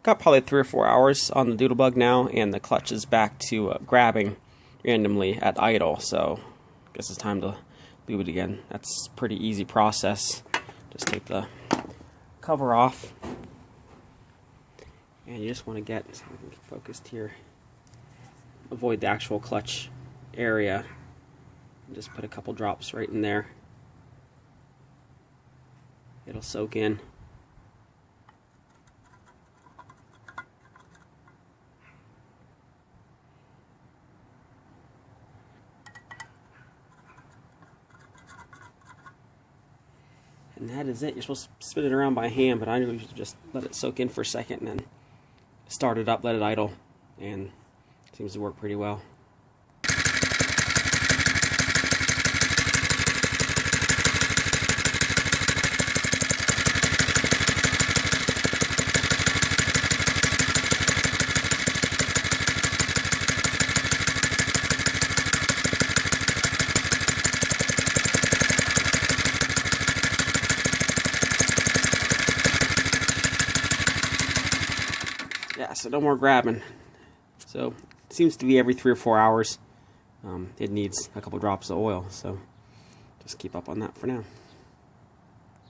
got probably 3 or 4 hours on the Doodle bug now, and the clutch is back to grabbing randomly at idle, so I guess it's time to lube it again. That's a pretty easy process. Just take the cover off, and you just want to get, so we can get focused here, avoid the actual clutch area, and just put a couple drops right in there. It'll soak in. And that is it. You're supposed to spin it around by hand, but I usually just let it soak in for a second and then start it up, let it idle, and it seems to work pretty well. Yeah, so no more grabbing. So it seems to be every 3 or 4 hours. It needs a couple drops of oil, so just keep up on that for now.